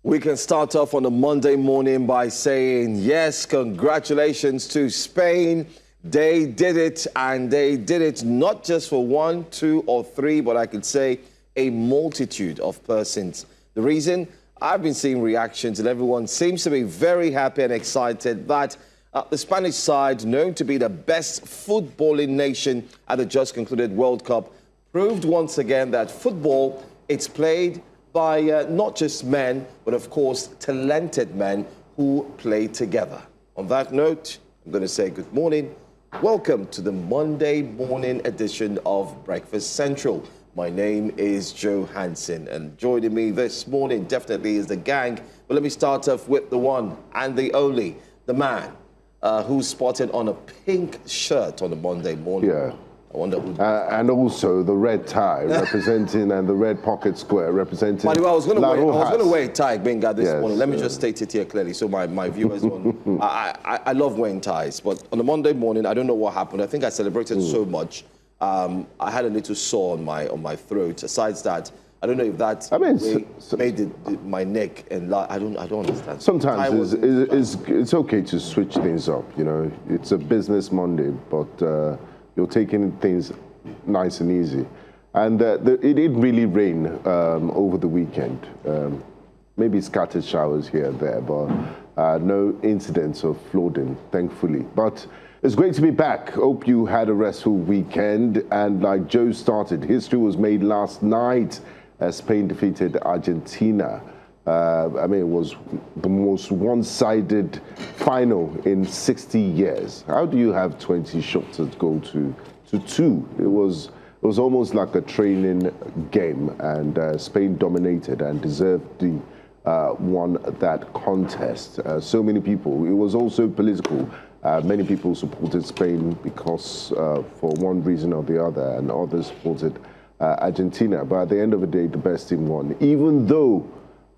We can start off on a Monday morning by saying, yes, congratulations to Spain. They did it, and they did it not just for 1, 2, or 3, but I could say a multitude of persons. The reason? I've been seeing reactions, and everyone seems to be very happy and excited that the Spanish side, known to be the best footballing nation at the just concluded World Cup, proved once again that football, it's played by not just men, but of course, talented men who play together. On that note, I'm going to say good morning. Welcome to the Monday morning edition of Breakfast Central. My name is Joe Hansen, and joining me this morning definitely is the gang. But let me start off with the one and the only, the man who's spotted on a pink shirt on a Monday morning. Yeah. I wonder who. And also the red tie representing and the red pocket square representing. By the way, I was going to wear a tie, Benga, this Yes, morning. Let me just state it here clearly so my viewers know. I love wearing ties, but on a Monday morning, I don't know what happened. I think I celebrated so much. I had a little sore on my throat. Besides that, I don't know if that made my neck and I don't understand. Sometimes it's okay to switch things up. You know, it's a business Monday, but you're taking things nice and easy. And it did really rain over the weekend. Maybe scattered showers here and there, but no incidents of flooding, thankfully. But it's great to be back. Hope you had a restful weekend. And like Joe started, history was made last night as Spain defeated Argentina. I mean, it was the most one-sided final in 60 years. How do you have 20 shots at goal to 2? It was almost like a training game, and Spain dominated and deservedly won that contest. So many people. It was also political. Many people supported Spain because for one reason or the other, and others supported Argentina. But at the end of the day, the best team won, even though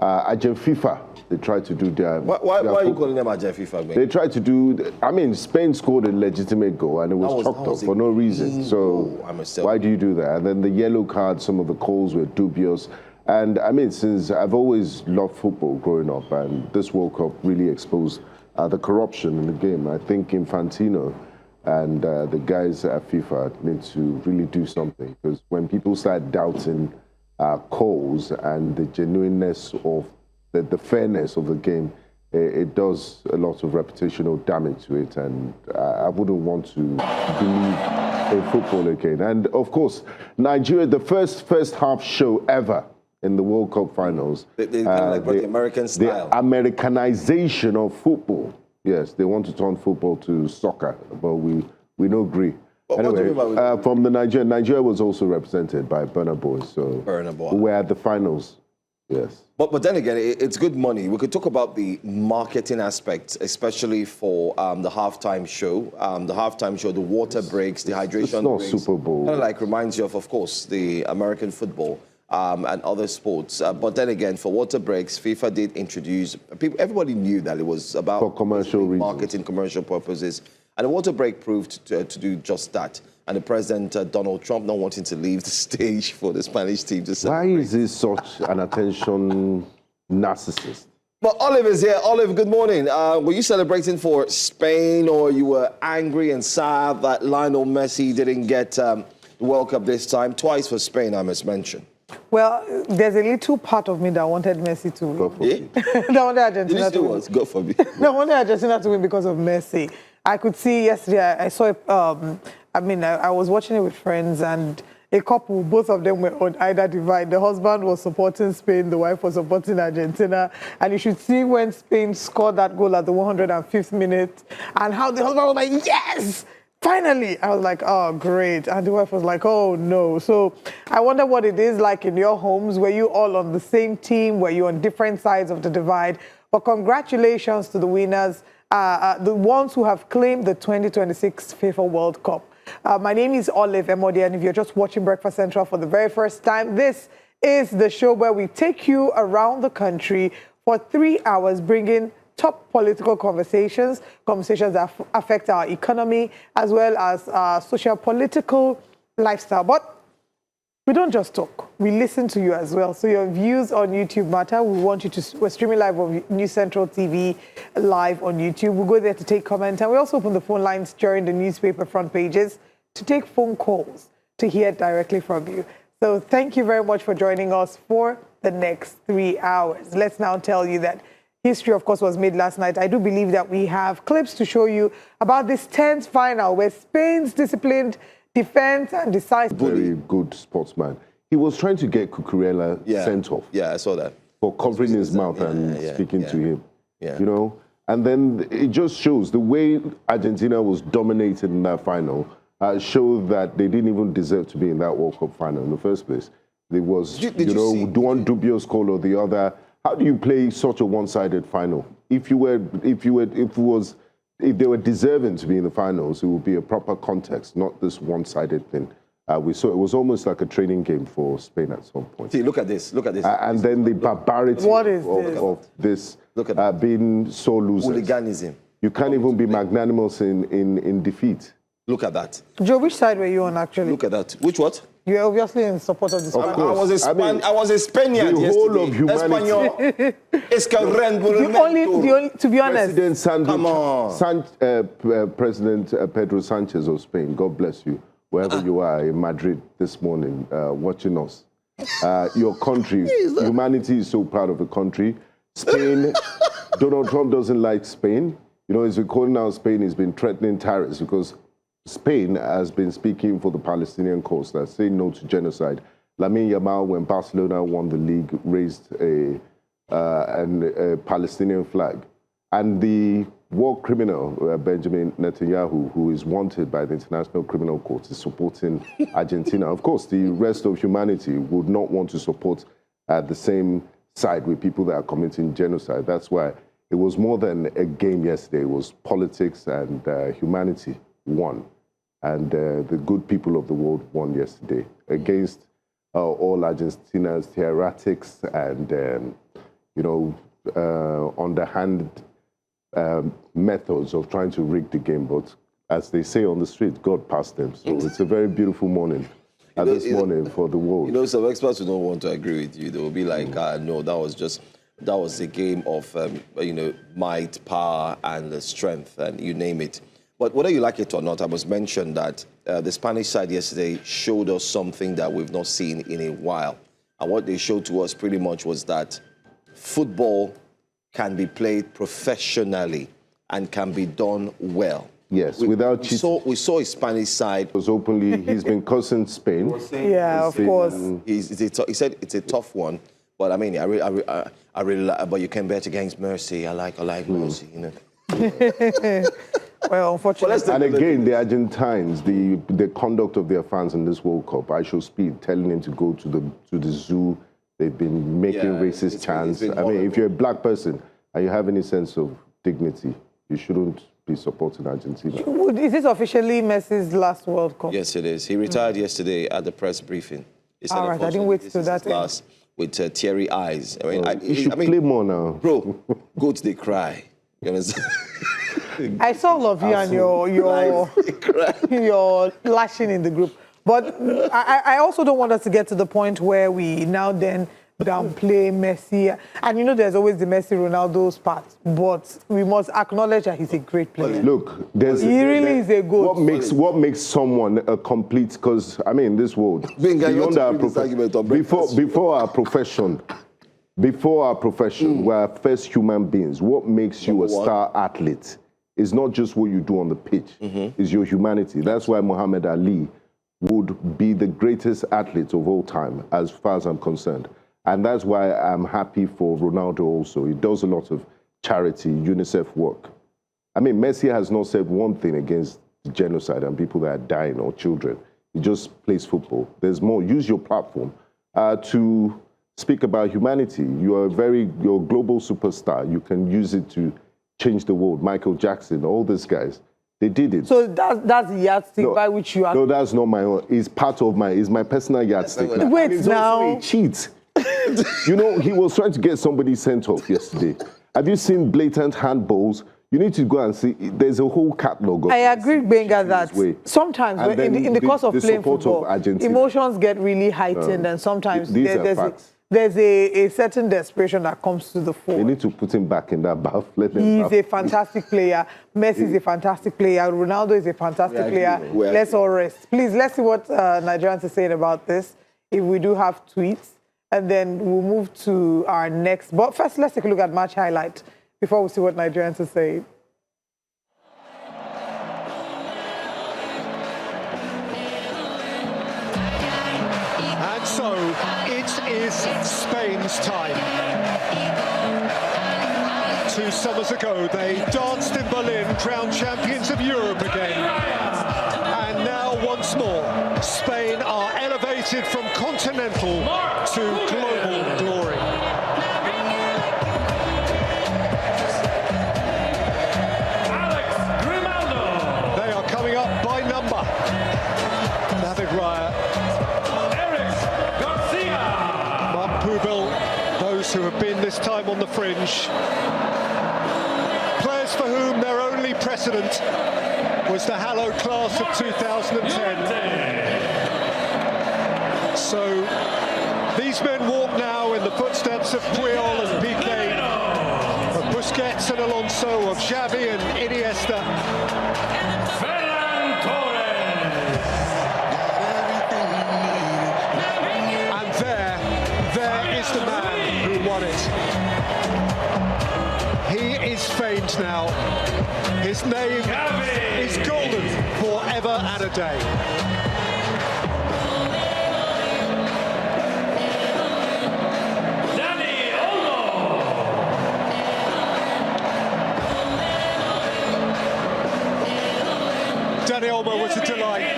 FIFA, they tried to do their... Why are you calling them FIFA? Man? They tried to do... I mean, Spain scored a legitimate goal and it was chalked up for no reason. So why do you do that? And then the yellow card, some of the calls were dubious. And I mean, since I've always loved football growing up, and this World Cup really exposed the corruption in the game. I think Infantino and the guys at FIFA need to really do something, because when people start doubting calls and the genuineness of the fairness of the game, it does a lot of reputational damage to it, and I wouldn't want to believe in football again. And of course, Nigeria, the first half show ever in the World Cup finals. They kind of like the American style. The Americanization of football. Yes, they want to turn football to soccer, but we don't agree. Anyway, from the Nigeria was also represented by Burna Boy, so we're at the finals. Yes. But then again, it's good money. We could talk about the marketing aspects, especially for the halftime show. The halftime show, the water breaks, the hydration it's not breaks. Super Bowl. Kind of like reminds you of course, the American football and other sports. But then again, for water breaks, FIFA did introduce, everybody knew that it was about for commercial reasons, marketing, commercial purposes. And the water break proved to do just that. And the President, Donald Trump, not wanting to leave the stage for the Spanish team to celebrate. Why is he such an attention narcissist? But Olive is here. Olive, good morning. Were you celebrating for Spain, or you were angry and sad that Lionel Messi didn't get the World Cup this time? Twice for Spain, I must mention. Well, there's a little part of me that wanted Messi to win. Go for me. That wanted Argentina to win. Go for me. That wanted Argentina to win because of Messi. I could see yesterday, I saw, I was watching it with friends, and a couple, both of them were on either divide. The husband was supporting Spain, the wife was supporting Argentina. And you should see when Spain scored that goal at the 105th minute, and how the husband was like, yes! Finally! I was like, oh, great. And the wife was like, oh, no. So I wonder what it is like in your homes. Were you all on the same team? Were you on different sides of the divide? But congratulations to the winners, the ones who have claimed the 2026 FIFA World Cup. My name is Olive Emodi, and if you're just watching Breakfast Central for the very first time, this is the show where we take you around the country for 3 hours, bringing top political conversations that affect our economy, as well as our social political lifestyle. But we don't just talk. we listen to you as well. So your views on YouTube matter. We want you to, we're streaming live on News Central TV, live on YouTube. We'll go there to take comments. And we also open the phone lines during the newspaper front pages to take phone calls to hear directly from you. So thank you very much for joining us for the next 3 hours. Let's now tell you that history, of course, was made last night. I do believe that we have clips to show you about this tense final where Spain's disciplined defense and decisive. Very good sportsman. He was trying to get Cucurella sent off. Yeah, I saw that. For covering his mouth and speaking to him. Yeah. You know? And then it just shows the way Argentina was dominated in that final showed that they didn't even deserve to be in that World Cup final in the first place. There was, you know, one dubious call or the other. How do you play such a one-sided final? If they were deserving to be in the finals, it would be a proper context, not this one-sided thing. We saw it was almost like a training game for Spain at some point. See, look at this. Look at this. And then the barbarity of this being so losers. Hooliganism. You can't even be magnanimous in defeat. Look at that. Joe, which side were you on, actually? Look at that. Which what? You're obviously in support of this. Of course. I was a Spaniard the whole of humanity. To be honest. President Pedro Sanchez of Spain, God bless you, wherever you are in Madrid this morning, watching us. Your country, humanity is so proud of the country. Spain, Donald Trump doesn't like Spain. You know, he's been calling out Spain, he's been threatening tariffs because Spain has been speaking for the Palestinian cause, that's saying no to genocide. Lamine Yamal, when Barcelona won the league, raised a Palestinian flag. And the war criminal, Benjamin Netanyahu, who is wanted by the International Criminal Court, is supporting Argentina. Of course, the rest of humanity would not want to support the same side with people that are committing genocide. That's why it was more than a game yesterday. It was politics and humanity won. And the good people of the world won yesterday against all Argentina's theoretics and, you know, underhand methods of trying to rig the game. But as they say on the street, God passed them. So it's a very beautiful morning this morning for the world. You know, some experts who don't want to agree with you. They will be like, no, that was a game of, you know, might, power, and strength, and you name it. But whether you like it or not, I must mention that the Spanish side yesterday showed us something that we've not seen in a while. And what they showed to us pretty much was that football can be played professionally and can be done well. Yes, without cheating. We saw a Spanish side. It was openly, he's been cursing Spain. Yeah, of course. He said it's a tough one. But I mean, I really like, but you can bet against mercy. I like mercy, you know. Well, unfortunately. And again, the Argentines, the conduct of their fans in this World Cup, I should speed, telling them to go to the zoo. They've been making racist chants. I mean, if you're a black person and you have any sense of dignity, you shouldn't be supporting Argentina. Is this officially Messi's last World Cup? Yes, it is. He retired yesterday at the press briefing. All right, I didn't wait to that. Last with teary eyes. I mean, you should play more now. Bro, goats, they cry. You understand? I saw all of you and your lashing in the group. But I also don't want us to get to the point where we now then downplay Messi. And you know, there's always the Messi-Ronaldo's part. But we must acknowledge that he's a great player. Look, he really is a good. What makes someone a complete? Because I mean, this world beyond our before our profession. Before our profession, we're first human beings. What makes you a star athlete is not just what you do on the pitch, it's your humanity. That's why Muhammad Ali would be the greatest athlete of all time, as far as I'm concerned. And that's why I'm happy for Ronaldo also. He does a lot of charity, UNICEF work. I mean, Messi has not said one thing against genocide and people that are dying or children. He just plays football. There's more. Use your platform to speak about humanity. You're a global superstar. You can use it to change the world. Michael Jackson, all these guys, they did it. So that's the yardstick by which you are. No, that's not my own. It's part of it's my personal yardstick. Wait, now. He cheats. You know, he was trying to get somebody sent off yesterday. Have you seen blatant handballs? You need to go and see. There's a whole catalogue. I agree, Benga, that sometimes in the course of playing football, emotions get really heightened, and sometimes there's a certain desperation that comes to the fore. They need to put him back in that bath. He's a fantastic player. Messi is a fantastic player. Ronaldo is a fantastic player. Let's all rest. Please, let's see what Nigerians are saying about this, if we do have tweets. And then we'll move to our next. But first, let's take a look at match highlight before we see what Nigerians are saying. And so it is Spain's time. 2 summers ago, they danced in Berlin, crowned champions of Europe again. And now, once more, Spain are elevated from continental to global glory. They are coming up by number. David Raya, Mark Pubel, those who have been this time on the fringe. Players for whom their only precedent was the hallowed class of 2010. So these men walk now in the footsteps of Puyol and Piqué, of Busquets and Alonso, of Xavi and Iniesta. And there is the man who won it. He is famed now. His name is golden forever and a day. Dani Olmo was a delight.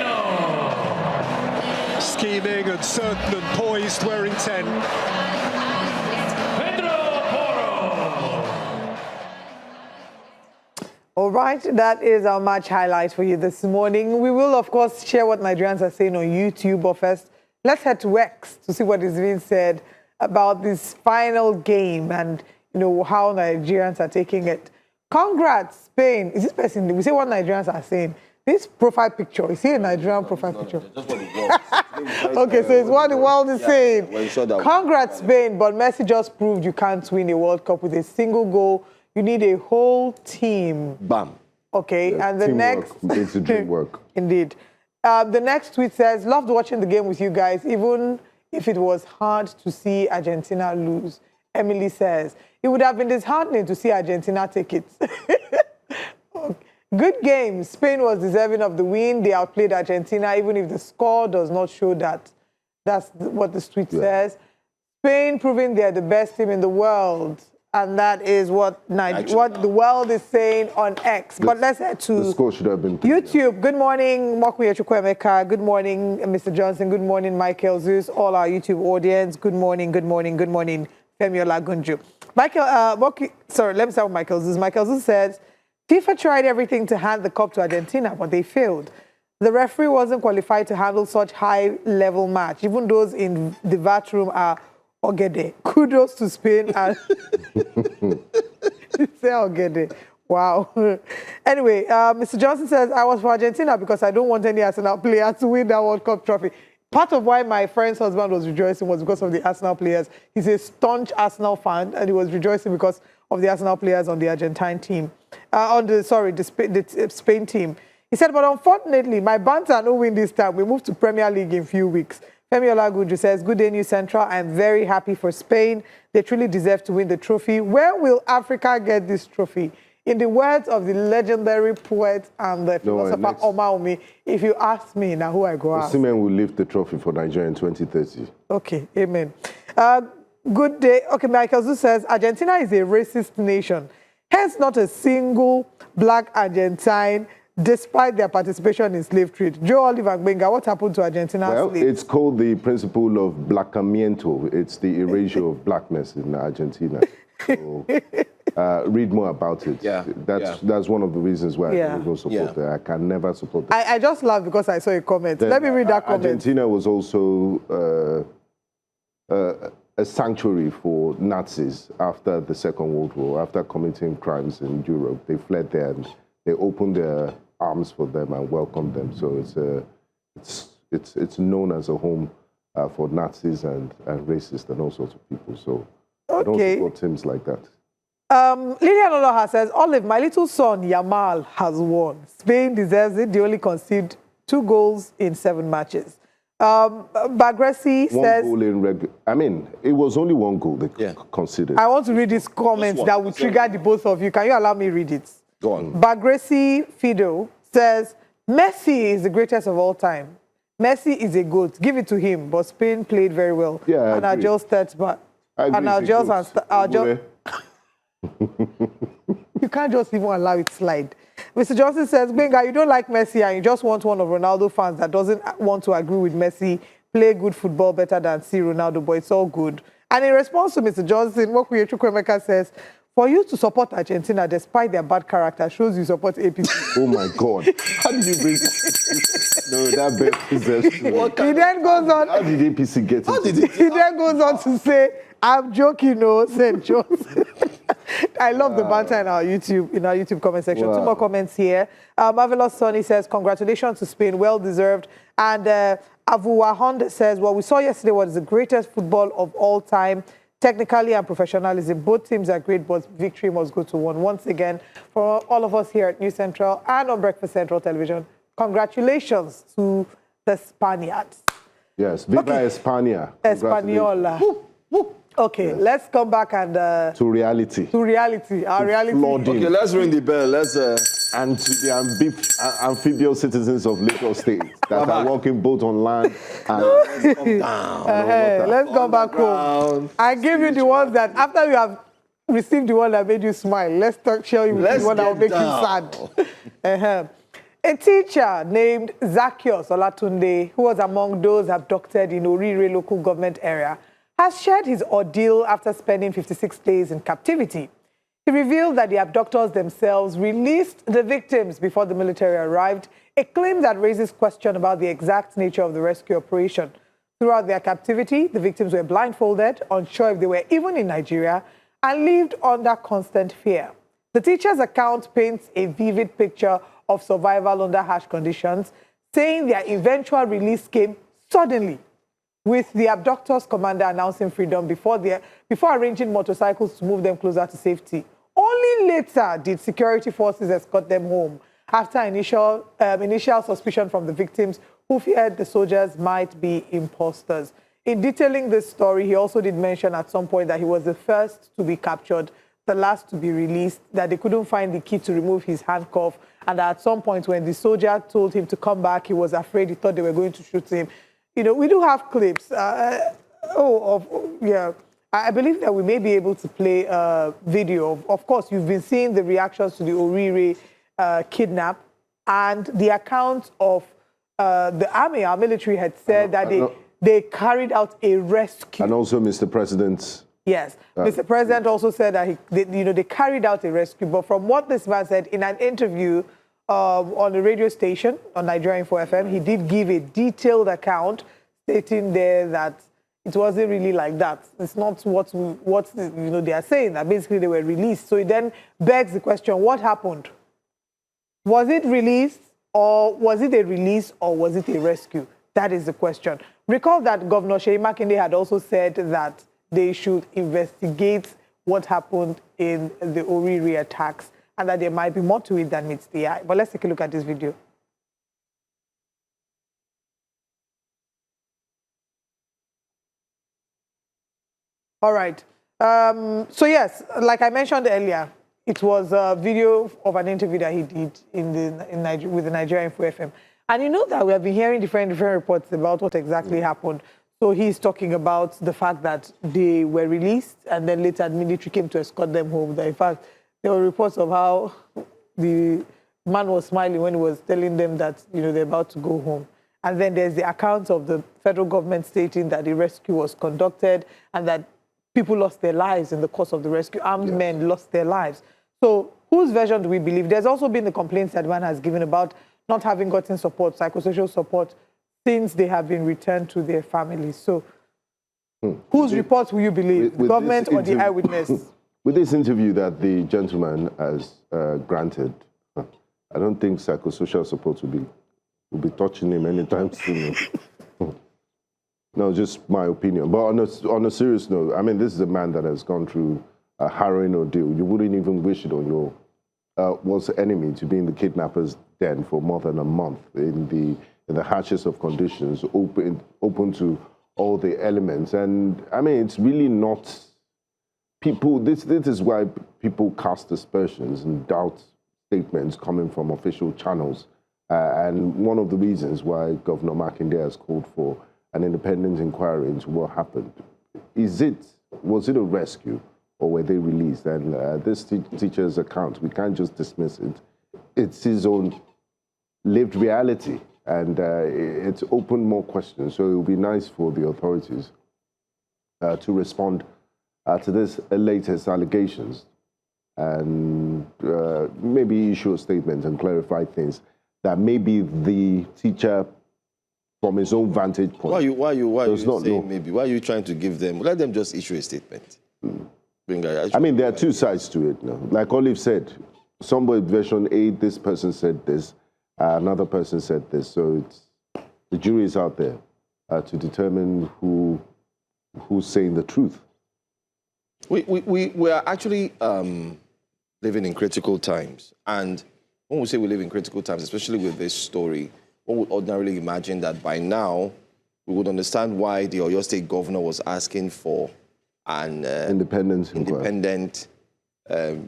Scheming and certain and poised, wearing 10. All right, that is our match highlight for you this morning. We will, of course, share what Nigerians are saying on YouTube. But first, let's head to X to see what is being said about this final game and, you know, how Nigerians are taking it. Congrats, Spain. Is this person? We say what Nigerians are saying. This profile picture, is it a Nigerian profile picture? Just what the world. Okay, so it's what the world is saying. Congrats, Spain, but Messi just proved you can't win a World Cup with a single goal. You need a whole team. Bam. Okay, Yeah, and the next... It's a dream work. Indeed. The next tweet says, loved watching the game with you guys, even if it was hard to see Argentina lose. Emily says, it would have been disheartening to see Argentina take it. Okay. Good game. Spain was deserving of the win. They outplayed Argentina, even if the score does not show that. That's what the tweet says. Spain proving they're the best team in the world. And that is what the world is saying on X. But let's head to the score should have been YouTube. Good morning, Mokuye Chukwemeka. Good morning, Mr. Johnson. Good morning, Michael Zeus. All our YouTube audience. Good morning, good morning, good morning, Femi Olagunju. Let me start with Michael Zeus. Michael Zeus says, FIFA tried everything to hand the cup to Argentina, but they failed. The referee wasn't qualified to handle such high-level match. Even those in the VAT room are Ogede. Kudos to Spain. And say Ogede. Wow. Anyway, Mr. Johnson says, I was for Argentina because I don't want any Arsenal player to win that World Cup trophy. Part of why my friend's husband was rejoicing was because of the Arsenal players. He's a staunch Arsenal fan, and he was rejoicing because of the Arsenal players on the Argentine team. The Spain team. He said, but unfortunately, my banter no win this time. We move to Premier League in a few weeks. Femi Olagunju says, good day, New Central. I'm very happy for Spain. They truly deserve to win the trophy. Where will Africa get this trophy? In the words of the legendary poet and the philosopher Omar Omi, if you ask me, now who I go ask? Osimhen will lift the trophy for Nigeria in 2030. Okay, amen. Good day. Okay, Michael Zeus says, Argentina is a racist nation. Hence, not a single black Argentine, despite their participation in slave trade. Joe Oliver and Benga, what happened to Argentina? Well, slaves? it's called the principle of blancamiento. It's the erasure of blackness in Argentina. So, read more about it. That's one of the reasons why I don't support that. I can never support that. I just laughed because I saw a comment. Let me read that comment. Argentina was also a sanctuary for Nazis after the Second World War, after committing crimes in Europe. They fled there and they opened their arms for them and welcomed them. So it's known as a home for Nazis and racists and all sorts of people. So I don't support teams like that. Lilian Oloha says, Olive, my little son Yamal has won. Spain deserves it. They only conceded 2 goals in 7 matches. Bagresi says... it was only 1 goal they considered. I want to read this comment that will trigger the both of you. Can you allow me read it? Go on. Bagresi Fido says, Messi is the greatest of all time. Messi is a GOAT. Give it to him. But Spain played very well. Yeah, and our Gels stats, but... And our Gels... You can't just even allow it slide. Mr. Johnson says, Benga, you don't like Messi and you just want one of Ronaldo fans that doesn't want to agree with Messi, play good football better than see Ronaldo, but it's all good. And in response to Mr. Johnson, Mokuye Chukwemeka says, for you to support Argentina despite their bad character shows you support APC. Oh my God. How did you bring No, that bad possession. He then goes on. How did APC get it? He then goes on to say, I'm joking, no, St. Johnson. I love the banter in our YouTube comment section. Wow. 2 more comments here. Marvelous Sonny says, congratulations to Spain, well deserved. And Avuwa Honda says, what we saw yesterday was the greatest football of all time. Technically and professionalism, both teams are great, but victory must go to one. Once again, for all of us here at News Central and on Breakfast Central Television, congratulations to the Spaniards. Yes, Viva España. Española. Okay, let's come back and... to reality. To reality, our reality. Okay, let's ring the bell. Let's... And to the amphibious citizens of Lagos State that are walking both on land and... let's go back home. I give you the ones that, after you have received the one that made you smile, let's share you with the one that will make you sad. A teacher named Zacchaeus Olatunde, who was among those abducted in Oriire Local Government Area, has shared his ordeal after spending 56 days in captivity. He revealed that the abductors themselves released the victims before the military arrived, a claim that raises question about the exact nature of the rescue operation. Throughout their captivity, the victims were blindfolded, unsure if they were even in Nigeria, and lived under constant fear. The teacher's account paints a vivid picture of survival under harsh conditions, saying their eventual release came suddenly, with the abductors' commander announcing freedom before arranging motorcycles to move them closer to safety. Only later did security forces escort them home, after initial suspicion from the victims, who feared the soldiers might be imposters. In detailing this story, he also did mention at some point that he was the first to be captured, the last to be released, that they couldn't find the key to remove his handcuff, and that at some point when the soldier told him to come back, he was afraid, he thought they were going to shoot him. You know, we do have clips. I believe that we may be able to play a video. Of course, you've been seeing the reactions to the Oriire kidnap, and the account of the army, our military had said that they carried out a rescue. And also Mr. President. Yes, Mr. President also said that they carried out a rescue. But from what this man said in an interview on a radio station on Nigeria Info FM, he did give a detailed account, stating there that it wasn't really like that. It's not what they are saying, that basically they were released. So it then begs the question: what happened? Was it released, or was it a release, or was it a rescue? That is the question. Recall that Governor Seyi Makinde had also said that they should investigate what happened in the Oriire attacks, and that there might be more to it than meets the eye. But let's take a look at this video. All right. So yes, like I mentioned earlier, it was a video of an interview that he did with the Nigeria Info FM. And you know that we have been hearing different reports about what exactly happened. So he's talking about the fact that they were released, and then later the military came to escort them home. That in fact, there were reports of how the man was smiling when he was telling them that, they're about to go home. And then there's the account of the federal government stating that the rescue was conducted and that people lost their lives in the course of the rescue. Armed men lost their lives. So whose version do we believe? There's also been the complaints that man has given about not having gotten support, psychosocial support, since they have been returned to their families. So Whose report will you believe, the government or the eyewitness? With this interview that the gentleman has granted, I don't think psychosocial support will be touching him anytime soon. No, just my opinion. But on a serious note, I mean, this is a man that has gone through a harrowing ordeal. You wouldn't even wish it on your worst enemy to be in the kidnapper's den for more than a month in the harshest of conditions, open to all the elements. And I mean, it's really not people. This is why people cast aspersions and doubt statements coming from official channels. And one of the reasons why Governor Makinde has called for an independent inquiry into what happened. Was it a rescue or were they released? And this teacher's account, we can't just dismiss it. It's his own lived reality, and it's opened more questions. So it would be nice for the authorities to respond to this latest allegations and maybe issue a statement and clarify things that maybe the teacher, from his own vantage point. Why are you saying maybe? Why are you trying to give them? Let them just issue a statement. I mean, there are two sides to it now. Like Olive said, somebody version A, this person said this, another person said this. So the jury is out there to determine who's saying the truth. We are actually living in critical times. And when we say we live in critical times, especially with this story, one would ordinarily imagine that by now we would understand why the Oyo State governor was asking for an independent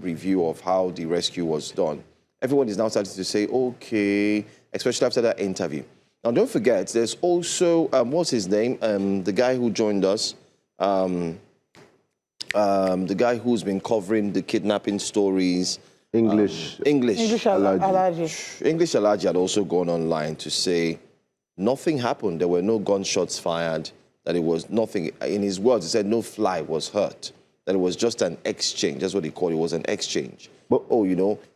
review of how the rescue was done. Everyone is now starting to say, okay, especially after that interview. Now, don't forget, there's also, what's his name? The guy who joined us, the guy who's been covering the kidnapping stories. English Alaji had also gone online to say nothing happened. There were no gunshots fired, that it was nothing. In his words, he said no fly was hurt, that it was just an exchange. That's what he called it. It was an exchange. But,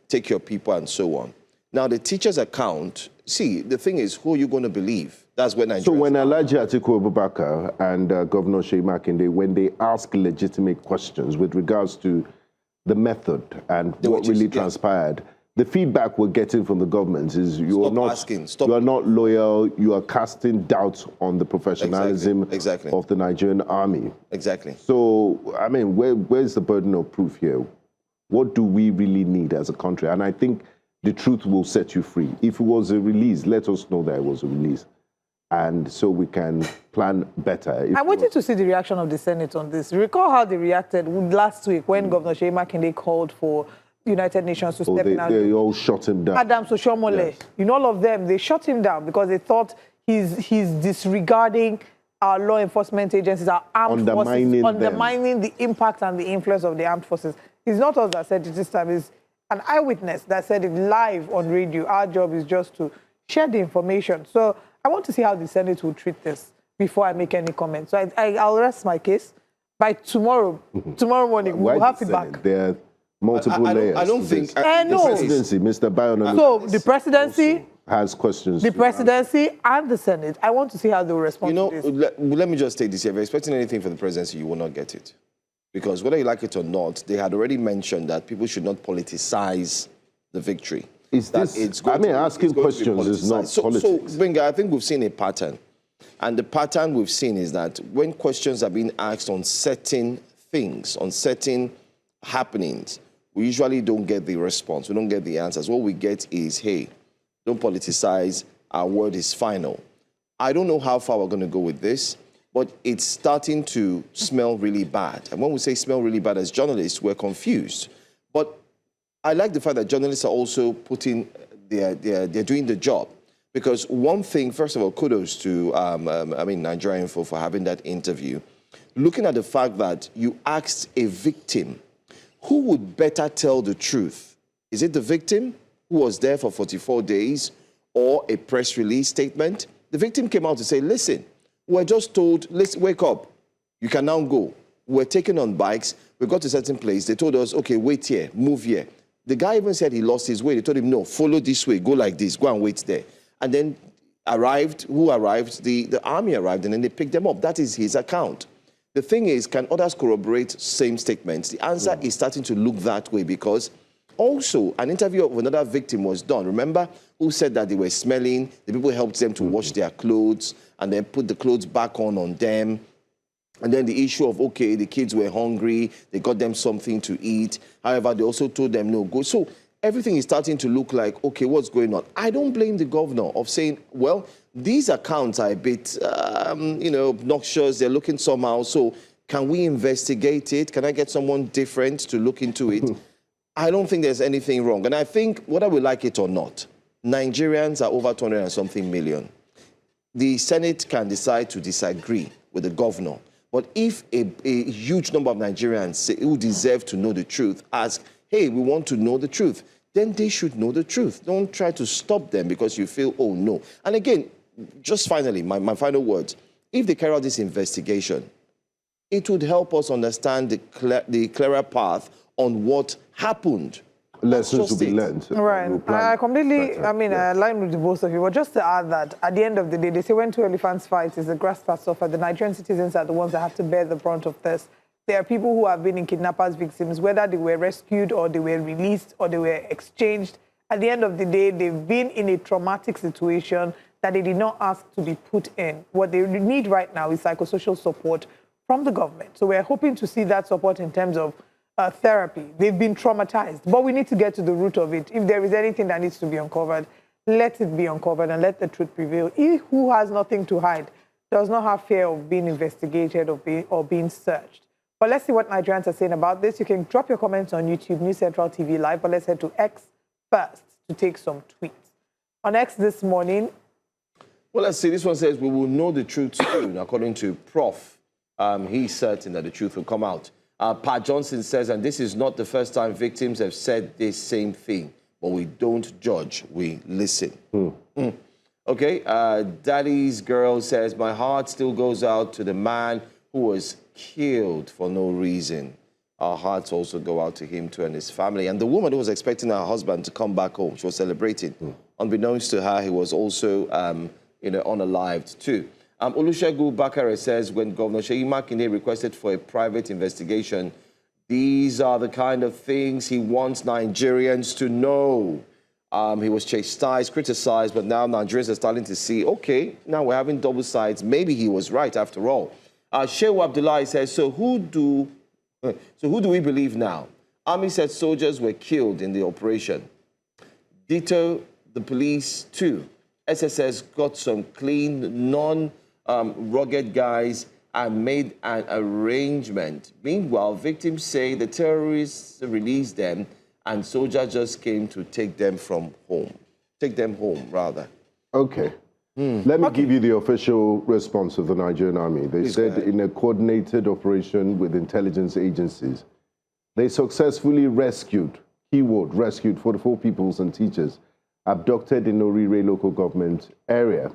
take your people and so on. Now, the teacher's account, see, the thing is, who are you going to believe? That's when Nigeria. So when Alhaji Atiku Abubakar and Governor Seyi Makinde, when they ask legitimate questions with regards to the method and what really transpired, the feedback we're getting from the government is you are not loyal, you are casting doubts on the professionalism of the Nigerian army. Exactly. So, I mean, where's the burden of proof here? What do we really need as a country? And I think the truth will set you free. If it was a release, let us know that it was a release. And so we can plan better. I wanted to see the reaction of the Senate on this. Recall how they reacted last week when Governor Seyi Makinde called for the United Nations to step in. They all shut him down. Adams Oshomole, yes. All of them, they shut him down because they thought he's disregarding our law enforcement agencies, our armed forces, undermining the impact and the influence of the armed forces. It's not us that said it this time. It's an eyewitness that said it live on radio. Our job is just to share the information. So I want to see how the Senate will treat this before I make any comments. So I'll rest my case. By tomorrow morning, we'll have it back. There are multiple layers. I don't think... The presidency, Mr. Bayon... So the presidency... has questions. The presidency and the Senate. I want to see how they will respond to this. Let me just take this here. If you're expecting anything for the presidency, you will not get it. Because whether you like it or not, they had already mentioned that people should not politicize the victory. Asking questions is not politics. So, Benga, I think we've seen a pattern. And the pattern we've seen is that when questions are being asked on certain things, on certain happenings, we usually don't get the response. We don't get the answers. What we get is, hey, don't politicize. Our word is final. I don't know how far we're going to go with this, but it's starting to smell really bad. And when we say smell really bad as journalists, we're confused. But I like the fact that journalists are also they're doing the job. Because one thing, first of all, kudos to, Nigeria Info for having that interview. Looking at the fact that you asked a victim, who would better tell the truth? Is it the victim who was there for 44 days or a press release statement? The victim came out to say, listen, we're just told, let's wake up. You can now go. We're taken on bikes. We got to a certain place. They told us, okay, wait here, move here. The guy even said he lost his way. They told him, no, follow this way, go like this, go and wait there. And then who arrived? The army arrived, and then they picked them up. That is his account. The thing is, can others corroborate same statements? The answer is starting to look that way because also an interview of another victim was done. Remember who said that they were smelling, the people helped them to wash their clothes and then put the clothes back on them. And then the issue of, okay, the kids were hungry, they got them something to eat. However, they also told them no go. So everything is starting to look like, okay, what's going on? I don't blame the governor of saying, well, these accounts are a bit, obnoxious. They're looking somehow. So can we investigate it? Can I get someone different to look into it? I don't think there's anything wrong. And I think, whether we like it or not, Nigerians are over 200 and something million. The Senate can decide to disagree with the governor. But if a huge number of Nigerians say, who deserve to know the truth ask, hey, we want to know the truth, then they should know the truth. Don't try to stop them because you feel, oh, no. And again, just finally, my final words, if they carry out this investigation, it would help us understand the clearer path on what happened. Lessons to be learned. Right. I completely, I align with the both of you. But just to add that, at the end of the day, they say when two elephants fight, is the grass that suffer. The Nigerian citizens are the ones that have to bear the brunt of this. There are people who have been in kidnappers' victims, whether they were rescued or they were released or they were exchanged. At the end of the day, they've been in a traumatic situation that they did not ask to be put in. What they need right now is psychosocial support from the government. So we're hoping to see that support in terms of therapy. They've been traumatized, but we need to get to the root of it. If there is anything that needs to be uncovered, let it be uncovered and let the truth prevail. He who has nothing to hide does not have fear of being investigated or being searched. But let's see what Nigerians are saying about this. You can drop your comments on YouTube, News Central TV Live, but let's head to X first to take some tweets. On X this morning. Well, let's see. This one says, we will know the truth soon, according to Prof. He's certain that the truth will come out. Pat Johnson says, and this is not the first time victims have said this same thing, but we don't judge, we listen. Okay, Daddy's Girl says, my heart still goes out to the man who was killed for no reason. Our hearts also go out to him too and his family. And the woman who was expecting her husband to come back home, she was celebrating. Unbeknownst to her, he was also, unalived too. Olusegun Bakare says, when Governor Seyi Makinde requested for a private investigation, these are the kind of things he wants Nigerians to know. He was chastised, criticized, but now Nigerians are starting to see, okay, now we're having double sides. Maybe he was right after all. Shehu Abdullahi says, so who do we believe now? Army said soldiers were killed in the operation. Ditto the police too. SSS got some clean, rugged guys and made an arrangement. Meanwhile, victims say the terrorists released them and soldiers just came to take them home, rather. Okay. Let me give you the official response of the Nigerian Army. They said in a coordinated operation with intelligence agencies, they successfully rescued, keyword, rescued 44 pupils and teachers abducted in Oriire Local Government Area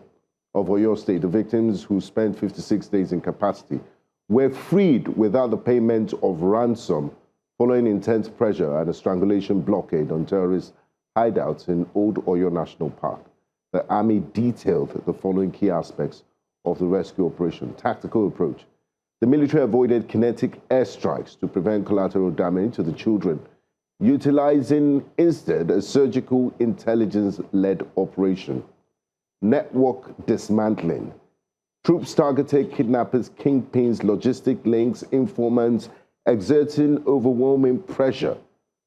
of Oyo State. The victims, who spent 56 days in capacity, were freed without the payment of ransom following intense pressure and a strangulation blockade on terrorist hideouts in Old Oyo National Park. The Army detailed the following key aspects of the rescue operation. Tactical approach. The military avoided kinetic airstrikes to prevent collateral damage to the children, utilizing instead a surgical intelligence-led operation. Network dismantling. Troops targeted kidnappers, kingpins, logistic links, informants, exerting overwhelming pressure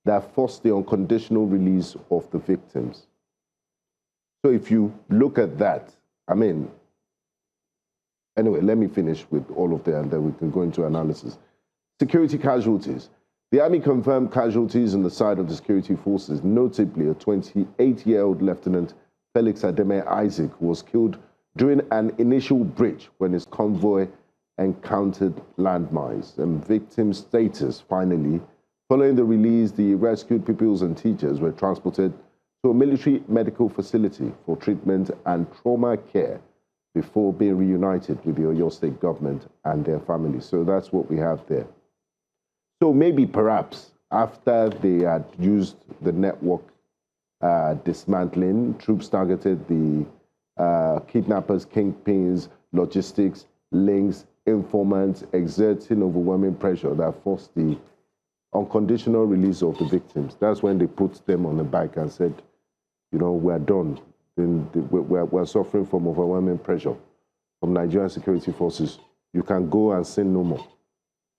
that forced the unconditional release of the victims. So if you look at that, anyway, let me finish with all of that and then we can go into analysis. Security casualties. The Army confirmed casualties on the side of the security forces, notably a 28-year-old Lieutenant Felix Ademe Isaac, who was killed during an initial breach when his convoy encountered landmines. And victim status, finally, following the release, the rescued pupils and teachers were transported to a military medical facility for treatment and trauma care before being reunited with the Oyo State government and their families. So that's what we have there. So maybe perhaps after they had used the network dismantling, troops targeted the kidnappers, kingpins, logistics, links, informants exerting overwhelming pressure that forced the unconditional release of the victims. That's when they put them on the back and said, you know, we're done. We're suffering from overwhelming pressure from Nigerian security forces. You can go and sin no more.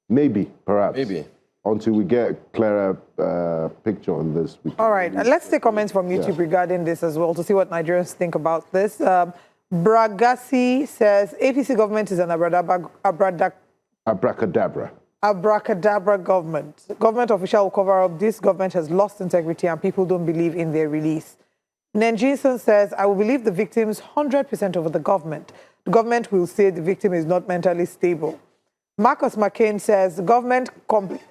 Maybe, perhaps. Maybe. Until we get a clearer picture on this. All right, let's take comments from YouTube regarding this as well to see what Nigerians think about this. Bragasi says, APC government is an abracadabra. Abracadabra government. Government official will cover up. This government has lost integrity and people don't believe in their release. Nenjinson says, I will believe the victims 100% over the government. The government will say the victim is not mentally stable. Marcus McCain says,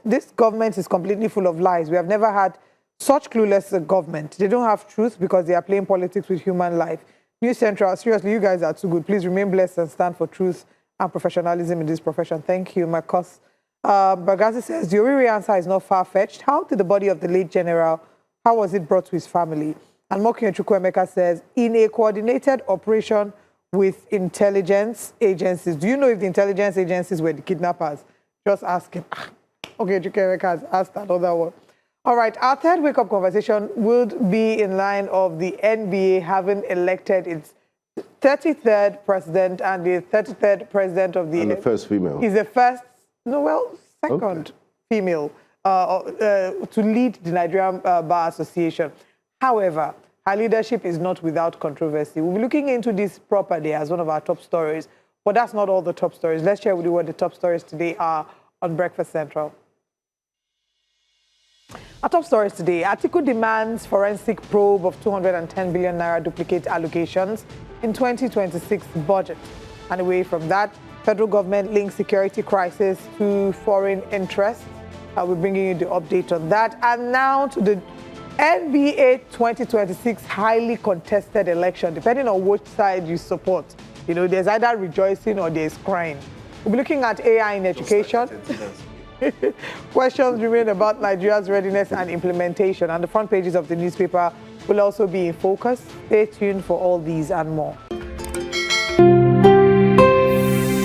this government is completely full of lies. We have never had such clueless government. They don't have truth because they are playing politics with human life. News Central, seriously, you guys are too good. Please remain blessed and stand for truth and professionalism in this profession. Thank you, Marcus. Bagazi says, the Oriire answer is not far-fetched. How did the body of the late general, how was it brought to his family? And Mokin Chukwuemeka says, in a coordinated operation with intelligence agencies. Do you know if the intelligence agencies were the kidnappers? Just ask him. Okay, Chukwuemeka has asked another one. All right, our third wake-up conversation would be in line of the NBA having elected its 33rd president and the 33rd president of the... And the first female. He's the first, no, well, second female to lead the Nigerian Bar Association. However, her leadership is not without controversy. We'll be looking into this properly as one of our top stories, but that's not all the top stories. Let's share with you what the top stories today are on Breakfast Central. Our top stories today. Atiku demands forensic probe of 210 billion naira duplicate allocations in 2026 budget. And away from that, federal government links security crisis to foreign interests. I'll be bringing you the update on that. And now to the NBA 2026 highly contested election, depending on which side you support. You know, there's either rejoicing or there's crying. We'll be looking at AI in education. Questions remain about Nigeria's readiness and implementation, and the front pages of the newspaper will also be in focus. Stay tuned for all these and more.